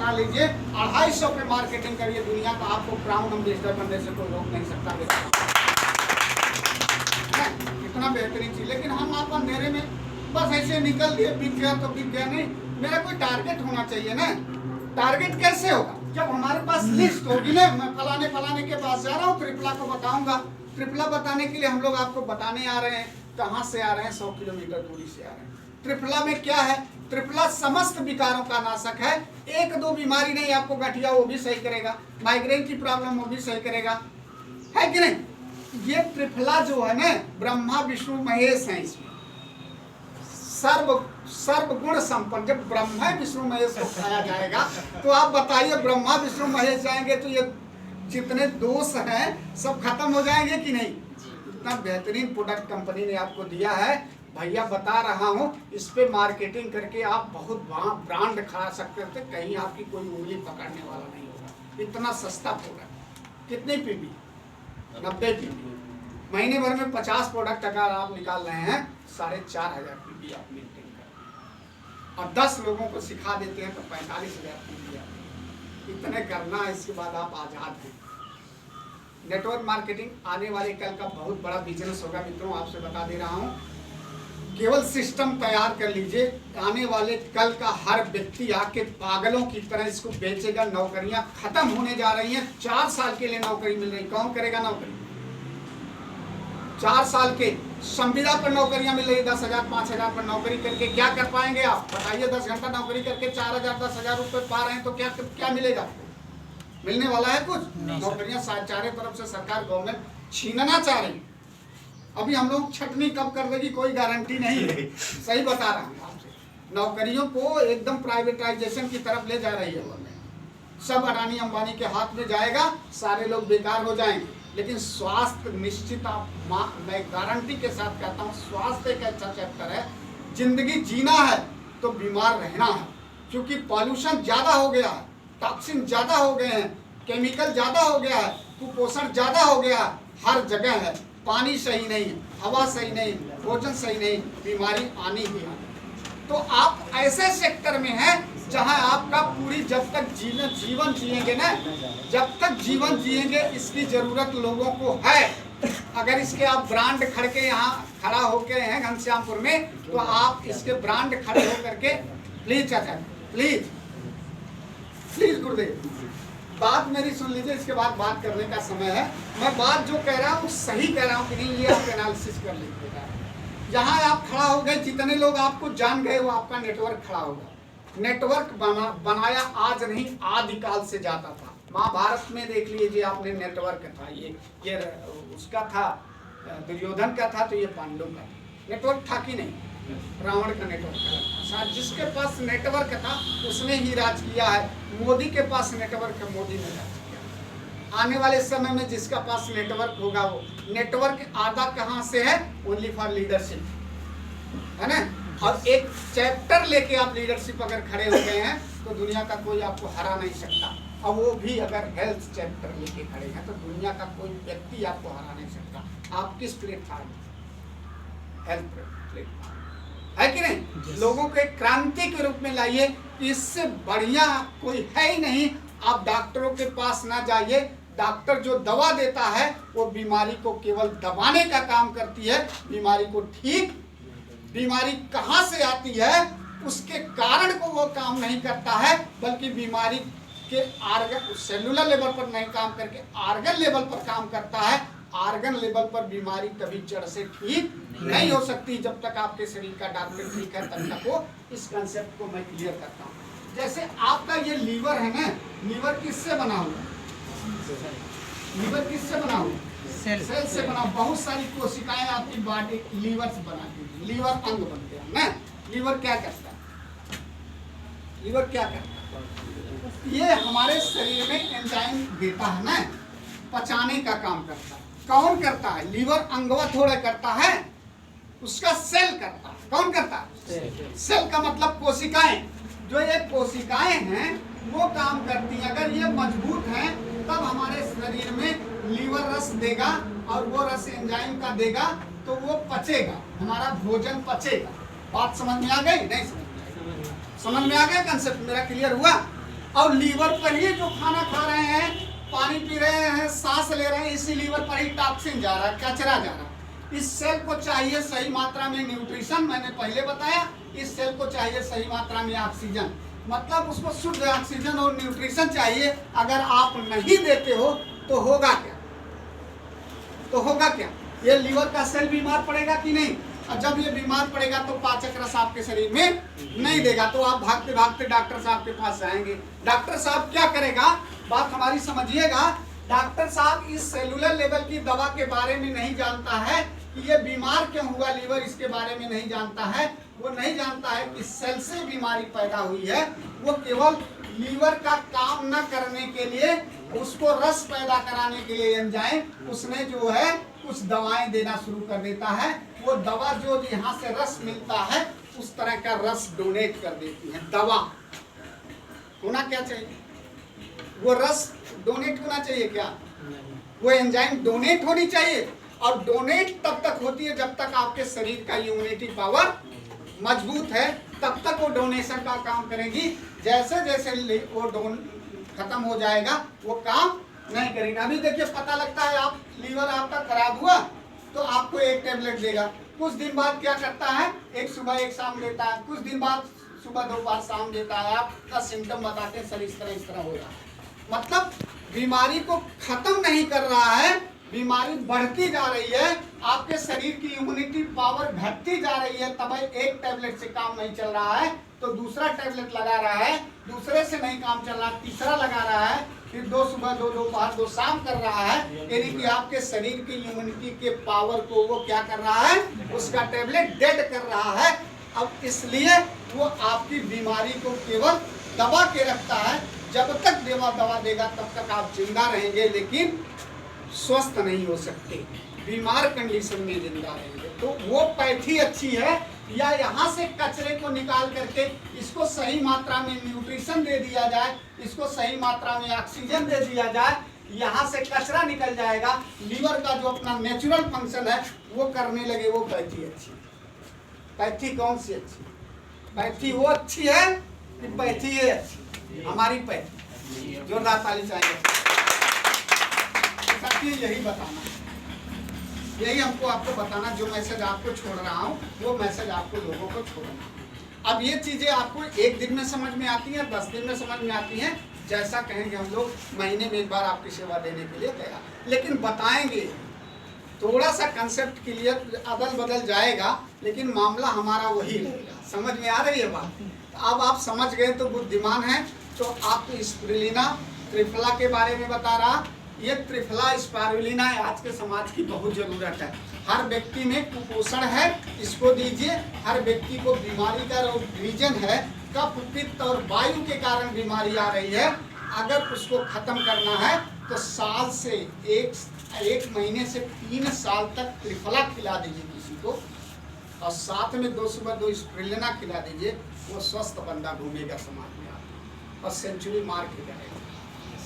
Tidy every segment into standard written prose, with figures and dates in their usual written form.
बना लीजिए, 250 पे मार्केटिंग करिए, दुनिया का आपको क्राउन एम्बेसडर बनने से कोई रोक नहीं सकता। कितना बेहतरीन चीज। लेकिन हम आप अंधेरे में बस ऐसे निकल दिए, बिक गया तो बिक गया। नहीं, मेरा कोई टारगेट होना चाहिए ना। टारगेट कैसे होगा? जब हमारे पास लिस्ट होगी ना, मैं फलाने फलाने के पास जा रहा हूँ, ट्रिपला को बताऊंगा। ट्रिपला बताने के लिए हम लोग आपको बताने आ रहे हैं। कहाँ से आ रहे हैं? 100 किलोमीटर दूरी से आ रहे हैं। ट्रिपला में क्या है? ट्रिपला समस्त विकारों का नाशक है। एक दो बीमारी नहीं, आपको गठिया वो भी सही करेगा, माइग्रेन की प्रॉब्लम वो भी सही करेगा, है कि नहीं? ये ट्रिपला जो है ना, ब्रह्मा विष्णु महेश है। इसमें सर्व गुण संपन्न। जब ब्रह्मा विष्णु महेश को खाया जाएगा तो आप बताइए, ब्रह्मा विष्णु महेश जाएंगे तो ये जितने दोष हैं सब खत्म हो जाएंगे कि नहीं? इतना बेहतरीन प्रोडक्ट कंपनी ने आपको दिया है भैया, बता रहा हूँ। इस पे मार्केटिंग करके आप बहुत ब्रांड खा सकते थे, कहीं आपकी कोई उंगली पकड़ने वाला नहीं होगा। इतना सस्ता प्रोडक्ट। कितनी पीपी? 90 पीपी। महीने भर में 50 प्रोडक्ट अगर आप निकाल रहे हैं, 4500 पीपी आप मेंटेन कर, और 10 लोगों को सिखा देते हैं तो 45,000 पीपी आप इतने करना। इसके बाद आप आजाद हैं। नेटवर्क मार्केटिंग आने वाले कल का बहुत बड़ा बिजनेस होगा मित्रों, आपसे बता दे रहा हूँ। केवल सिस्टम तैयार कर लीजिए, आने वाले कल का हर व्यक्ति आके पागलों की तरह इसको बेचेगा। नौकरियां खत्म होने जा रही हैं। 4 साल के लिए नौकरी मिल रही, कौन करेगा नौकरी? 4 साल के संविदा पर नौकरियां मिल रही, 10,000 5,000 पर नौकरी करके क्या कर पाएंगे आप? बताइए, 10 घंटा नौकरी करके 4,000 10,000 रुपये पा रहे हैं तो क्या मिलेगा? मिलने वाला है कुछ? नौकरियां चारों तरफ से सरकार गवर्नमेंट छीनना चाह रही। अभी हम लोग छटनी कब कर देगी कोई गारंटी नहीं है। सही बता रहा हूँ आपसे। नौकरियों को एकदम प्राइवेटाइजेशन की तरफ ले जा रही है गवर्नमेंट। सब अडानी अंबानी के हाथ में जाएगा, सारे लोग बेकार हो जाएंगे। लेकिन स्वास्थ्य निश्चित, मैं गारंटी के साथ कहता हूँ, स्वास्थ्य एक अच्छा चैप्टर है। जिंदगी जीना है तो बीमार रहना है, क्योंकि पॉल्यूशन ज्यादा हो गया है, टॉक्सिन ज्यादा हो गए हैं, केमिकल ज्यादा हो गया है, कुपोषण ज्यादा हो गया है, हर जगह है। पानी सही नहीं, हवा सही नहीं, भोजन सही नहीं, बीमारी आनी ही आनी। तो आप ऐसे सेक्टर में हैं जहां आपका पूरी, जब तक जीवन जिएंगे ना, जब तक जीवन जिएंगे इसकी जरूरत लोगों को है। अगर इसके आप ब्रांड खड़ के यहाँ खड़ा होके हैं घनश्यामपुर में, तो आप इसके ब्रांड खड़े होकर के प्लीज चाचा, प्लीज प्लीज गुरुदेव, बात मेरी सुन लीजिए। इसके बाद बात करने का समय है। मैं बात जो कह रहा हूँ सही कह रहा हूँ कि नहीं, ये आप एनालिसिस कर लीजिएगा। जहाँ आप खड़ा हो गए, जितने लोग आपको जान गए, वो आपका नेटवर्क खड़ा होगा। नेटवर्क बनाया आज नहीं, आदिकाल से जाता था। महाभारत में देख लीजिए आपने, नेटवर्क था। ये उसका था, दुर्योधन का था, तो ये पांडव का नेटवर्क था कि नहीं? रावण का नेटवर्क था। जिसके पास नेटवर्क था उसने ही राज किया है। मोदी के पास नेटवर्क है, मोदी ने राज किया। आने वाले समय में जिसका पास नेटवर्क होगा, वो नेटवर्क आधा कहाँ से है? ओनली फॉर लीडरशिप, है ना? और एक चैप्टर लेके आप लीडरशिप अगर खड़े हो गए हैं तो दुनिया का कोई आपको हरा नहीं सकता। और वो भी अगर हेल्थ चैप्टर लेके खड़े हैं तो दुनिया का कोई व्यक्ति आपको हरा नहीं सकता। आप किस प्लेटफॉर्म? हेल्थ प्लेटफॉर्म, है कि नहीं? लोगों को एक क्रांति के रूप में लाइए, इससे बढ़िया कोई है ही नहीं। आप डॉक्टरों के पास ना जाइए। डॉक्टर जो दवा देता है वो बीमारी को केवल दबाने का काम करती है, बीमारी को ठीक, बीमारी कहाँ से आती है उसके कारण को वो काम नहीं करता है, बल्कि बीमारी के आर्गन, सेलुलर लेवल पर नहीं काम करके आर्गन लेवल पर काम करता है। आर्गन लेवल पर बीमारी कभी जड़ से ठीक नहीं हो सकती जब तक आपके शरीर का डॉक्टर ठीक है, तब तक वो। इस कंसेप्ट को मैं क्लियर करता हूँ। जैसे आपका ये लीवर है ना, लीवर किससे बना हुआ? लीवर किससे बना हुआ? सेल से बना। बहुत सारी कोशिकाएं आपकी बॉडी लीवर से बना दी, लीवर अंग बनते हैं ना। लीवर क्या करता है? लीवर क्या करता है? ये हमारे शरीर में एंजाइम देता है ना, पचाने का काम करता है। कौन करता है? लीवर अंगवा थोड़ा करता है, उसका सेल करता है। कौन करता है? सेल का मतलब कोशिकाएं। जो ये कोशिकाएं हैं वो काम करती हैं। अगर ये मजबूत हैं तब हमारे शरीर में लीवर रस देगा, और वो रस एंजाइम का देगा तो वो पचेगा, हमारा भोजन पचेगा। बात समझ में आ गई? नहीं समझ में आ गया? समझ में आ गया कंसेप्ट मेरा? क्लियर हुआ? और लीवर पर ही जो खाना खा रहे हैं, पानी पी रहे हैं, सांस ले रहे हैं, इसी लीवर पर ही टॉक्सिन जा रहा है, कचरा जा रहा है। इस सेल को चाहिए सही मात्रा में न्यूट्रिशन, मैंने पहले बताया। इस सेल को चाहिए सही मात्रा में ऑक्सीजन, मतलब उसको शुद्ध ऑक्सीजन और न्यूट्रिशन चाहिए। अगर आप नहीं देते हो तो होगा क्या? तो होगा क्या? ये लीवर का सेल बीमार पड़ेगा कि नहीं? और जब ये बीमार पड़ेगा तो पाचक रस आपके शरीर में नहीं देगा, तो आप भागते भागते डॉक्टर साहब के पास जाएंगे। डॉक्टर साहब क्या करेगा? बात हमारी समझिएगा। डॉक्टर साहब इस सेलुलर लेवल की दवा के बारे में नहीं जानता है कि ये बीमार क्यों हुआ लीवर, इसके बारे में नहीं जानता है। वो नहीं जानता है कि सेल से बीमारी पैदा हुई है। वो केवल लीवर का काम न करने के लिए, उसको रस पैदा कराने के लिए एंजाइम उसने जो है कुछ दवाएं देना शुरू कर देता है। वो दवा जो यहाँ से रस मिलता है उस तरह का रस डोनेट कर देती है। दवा होना क्या चाहिए? वो रस डोनेट होना चाहिए क्या? वो एंजाइम डोनेट होनी चाहिए। और डोनेट तब तक होती है जब तक आपके शरीर का इम्यूनिटी पावर मजबूत है, तब तक वो डोनेशन का काम करेगी। जैसे जैसे वो खत्म हो जाएगा वो काम नहीं करेगा। अभी देखिए, पता लगता है आप लीवर आपका खराब हुआ तो आपको एक टेबलेट देगा, कुछ दिन बाद क्या करता है, एक सुबह एक शाम देता है, कुछ दिन बाद सुबह दोपहर शाम देता है। आपका सिम्टम बताते हैं सर इस तरह हो रहा है। मतलब बीमारी को खत्म नहीं कर रहा है, बीमारी बढ़ती जा रही है, आपके शरीर की इम्यूनिटी पावर घटती जा रही है। तब एक टेबलेट से काम नहीं चल रहा है तो दूसरा टेबलेट लगा रहा है, दूसरे से नहीं काम चल रहा, तीसरा लगा रहा है, फिर 2 सुबह 2 दोपहर 2 शाम कर रहा है। यानी कि आपके शरीर की इम्यूनिटी के पावर को वो क्या कर रहा है, उसका टेबलेट डेड कर रहा है। अब इसलिए वो आपकी बीमारी को केवल दबा के रखता है। जब तक दवा देगा तब तक आप जिंदा रहेंगे, लेकिन स्वस्थ नहीं हो सकते, बीमार कंडीशन में जिंदा रहेंगे। तो वो पैथी अच्छी है, या यहाँ से कचरे को निकाल करके इसको सही मात्रा में न्यूट्रिशन दे दिया जाए, इसको सही मात्रा में ऑक्सीजन दे दिया जाए, यहाँ से कचरा निकल जाएगा, लीवर का जो अपना नेचुरल फंक्शन है वो करने लगे, वो पैथी अच्छी। पैथी कौन सी अच्छी? पैथी वो अच्छी है कि पैथी ये अच्छी? हमारी पैथी। जोरदार ताली चाहिए। यही बताना, यही हमको आपको बताना, जो मैसेज आपको छोड़ रहा हूँ वो मैसेज आपको लोगों को छोड़ना। अब ये चीजें आपको एक दिन में समझ में आती हैं, 10 दिन में समझ में आती हैं, जैसा कहेंगे हम लोग महीने में एक बार आपकी सेवा देने के लिए तैयार। लेकिन बताएंगे, थोड़ा सा कंसेप्ट क्लियर अदल बदल जाएगा, लेकिन मामला हमारा वही रहेगा। समझ में आ रही है बात? अब आप समझ गए तो बुद्धिमान हैं। तो आपको स्पिरुलिना त्रिफला के बारे में बता रहा, ये त्रिफला स्पारुलिना आज के समाज की बहुत जरूरत है। हर व्यक्ति में कुपोषण है, इसको दीजिए। हर व्यक्ति को बीमारी का रीजन है कफ, पित्त और वायु के कारण बीमारी आ रही है। अगर उसको खत्म करना है तो साल से एक महीने से 3 साल तक त्रिफला खिला दीजिए किसी को, और साथ में 2 सुबह 2 स्पिरुलिना खिला दीजिए। वो स्वस्थ बंदा घूमेगा समाज में और सेंचुरी मार के जाएगा।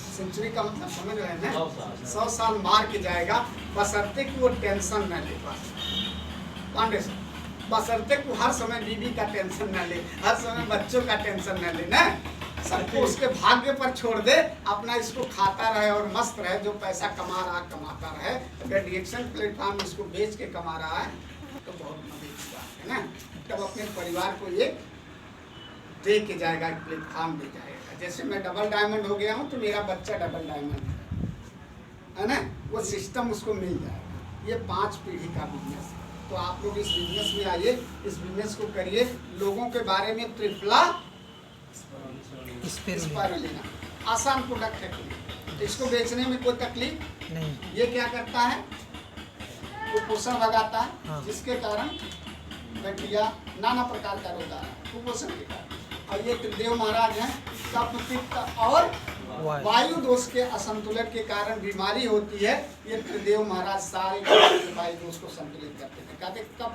सेंचुरी का मतलब समझ रहे हैं ना? 100 साल मार के जाएगा, बशर्ते कि वो टेंशन न ले। पांडे साहब, बशर्ते कि हर समय बीवी का टेंशन न ले, हर समय बच्चों का टेंशन न ले ना, सबको उसके भाग्य पर छोड़ दे, अपना इसको खाता रहे और मस्त रहे। जो पैसा कमा रहा कमाता रहे, अगर रिएक्शन प्लेटफॉर्म इसको बेच के कमा रहा है तो बहुत मजे की बात है ना। तब अपने परिवार को ये दे के जाएगा, एक प्लेटफॉर्म दे जाएगा। जैसे मैं डबल डायमंड हो गया हूँ तो मेरा बच्चा डबल डायमंड है ना, वो सिस्टम उसको मिल जाएगा। ये 5 पीढ़ी का बिजनेस है। तो आप लोग इस बिजनेस में आइए, इस बिजनेस को करिए। लोगों के बारे में त्रिफला स्पारुलिना आसान प्रोडक्ट है, इसको बेचने में कोई तकलीफ नहीं। ये क्या करता है, कुपोषण भगाता है। हाँ। जिसके कारण गठिया नाना प्रकार का रोग आ रहा है कुपोषण के कारण। और ये त्रिदेव महाराज हैं, कफ, पित्त और वायु दोष के असंतुलन के कारण बीमारी होती है। ये त्रिदेव महाराज सारे वायु दोष को संतुलित करते थे। कहते कफ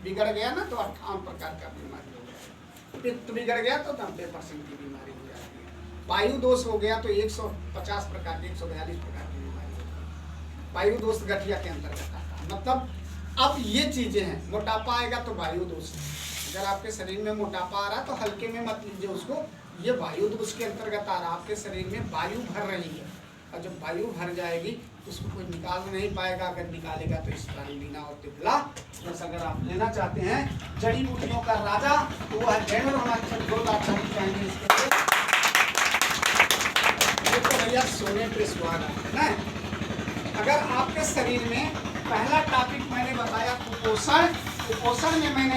बिगड़ गया ना तो 58 प्रकार का बीमारी हो गया, पित्त बिगड़ गया तो 90% की बीमारी हो जाती है, वायु दोष हो गया तो 150 प्रकार की 142 प्रकार की बीमारी हो गई। वायु दोष गठिया के अंतर्गत आता है। मतलब अब ये चीजें हैं। मोटापा आएगा तो वायु दोष है। अगर आपके शरीर में मोटापा आ रहा है तो हल्के में मत लीजिए उसको, ये वायु तो उसके अंतर्गत आ रहा, आपके शरीर में वायु भर रही है, और जब वायु भर जाएगी उसको कोई निकाल नहीं पाएगा, अगर निकालेगा तो स्पारुलिना और तिपला रस। अगर आप लेना चाहते हैं जड़ी बूटियों का राजा तो वह जैन होना चाहिए इसके लिए। तो भैया सोने पे सुहागा है। अगर आपके शरीर में पहला टॉपिक मैंने बताया कुपोषण, कुपोषण में मैंने